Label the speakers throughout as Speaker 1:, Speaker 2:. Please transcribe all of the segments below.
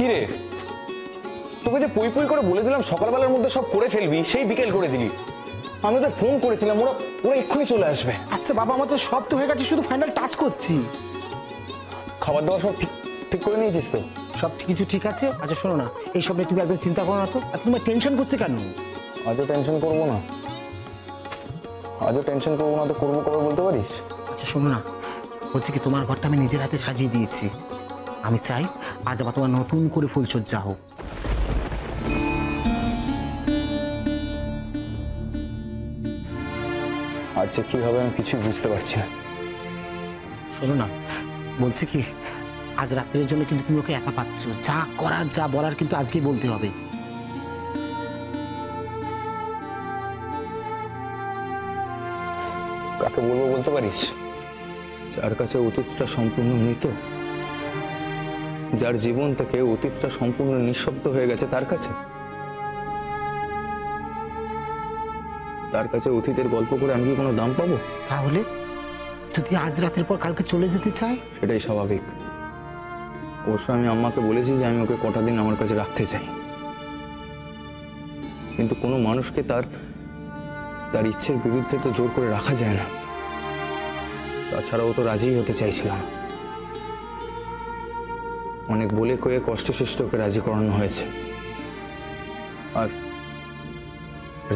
Speaker 1: রে, তোকে যে পুই পুই করে বলে দিলাম সকালবেলার মধ্যে সব করে ফেলবি, সেই বিকেল করে দিলি। আমি তো ফোন করেছিলাম, ওরা এক্ষুনি চলে আসবে।
Speaker 2: আচ্ছা বাবা, আমার তো সব তো হয়ে গেছে, শুধু ফাইনাল টাচ করছি।
Speaker 1: খাবার দাবার সব ঠিক করে নিয়েছিস তো?
Speaker 2: সব কিছু ঠিক আছে। আচ্ছা শোনো না, এইসব নিয়ে তুমি একদম চিন্তা করো না তো। আর তোমার টেনশন করছে কেন?
Speaker 1: আজও টেনশন করবো না, তো করবো কবে বলতে পারিস?
Speaker 2: আচ্ছা শোনো না, বলছি কি, তোমার ঘরটা আমি নিজের হাতে সাজিয়ে দিয়েছি। আমি চাই আজ আবার তোমার নতুন করে ফুলসজ্জা হোক।
Speaker 1: আজ যে কি হবে আমি কিছুই বুঝতে পারছি না।
Speaker 2: শোনো না, বলছি কি, আজ রাত্রের জন্য কিন্তু তুমি ওকে একা পাচ্ছ। যা করার যা বলার কিন্তু আজকেই বলতে হবে।
Speaker 1: কাকে বলবো বলতে পারিস? যার কাছে অতীতটা সম্পূর্ণ মৃত, যার জীবন থেকে অতীতটা সম্পূর্ণ নিঃশব্দ হয়ে গেছে, তার কাছে অতীতের গল্প করে আমি কি কোনো দাম পাবো?
Speaker 2: তাহলে যদি আজ রাতের পর কালকে চলে যেতে চায়?
Speaker 1: সেটাই স্বাভাবিক। অবশ্য আমি আম্মাকে বলেছি যে আমি ওকে কটা দিন আমার কাছে রাখতে চাই, কিন্তু কোনো মানুষকে তার ইচ্ছের বিরুদ্ধে তো জোর করে রাখা যায় না। তাছাড়া ও তো রাজি হতে চাইছিল না। অনেক বলে কয়ে কষ্টে সৃষ্ট ওকে রাজি করানো হয়েছে। আর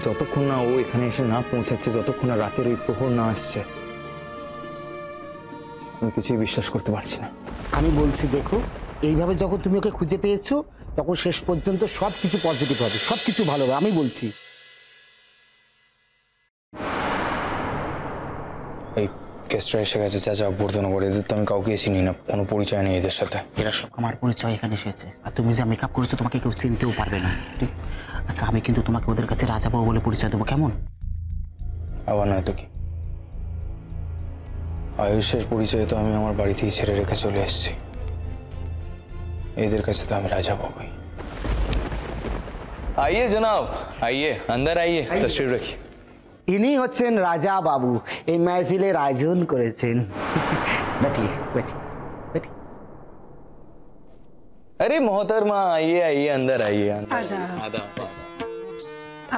Speaker 1: যতক্ষণ না ও এখানে এসে না পৌঁছাচ্ছে, যতক্ষণ না রাতের ওই প্রহর না আসছে, আমি কিছুই বিশ্বাস করতে পারছি না।
Speaker 2: আমি বলছি দেখো, এইভাবে যখন তুমি ওকে খুঁজে পেয়েছো, তখন শেষ পর্যন্ত সব কিছু পজিটিভ হবে, সব কিছু ভালো হবে, আমি বলছি।
Speaker 1: এই কেসটা এসে গেছে চাচা বর্ধনগর, এদের তো আমি কাউকে চিনি না, কোনো পরিচয় নেই এদের সাথে।
Speaker 2: এরা সব আমার পরিচয় এখানে এসেছে, আর তুমি যা মেকআপ করেছো তোমাকে কেউ চিনতেও পারবে না, ঠিক আছে? আচ্ছা আমি কিন্তু তোমাকে ওদের কাছে রাজাবাবু বলে পরিচয় দেবো, কেমন?
Speaker 1: আবার নয়তো কি? আয়ুষের পরিচয় তো আমি আমার বাড়িতেই ছেড়ে রেখে চলে এসেছি, এদের কাছে তো আমি রাজাবাবুই। आइए जनाब, आइए अंदर आइए, तशरीफ रखिए।
Speaker 2: ইনি হচ্ছেন রাজা বাবু, এই মাহফিলের আয়োজন করেছেন। बैठिए बैठिए बैठिए।
Speaker 1: अरे मोहतरमा आइए आइए अंदर आइए।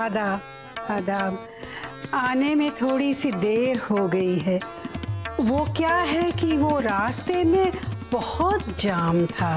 Speaker 3: आदाब आदाब। आने में थोड़ी सी देर हो गई है। वो क्या है कि वो रास्ते में बहुत जाम था।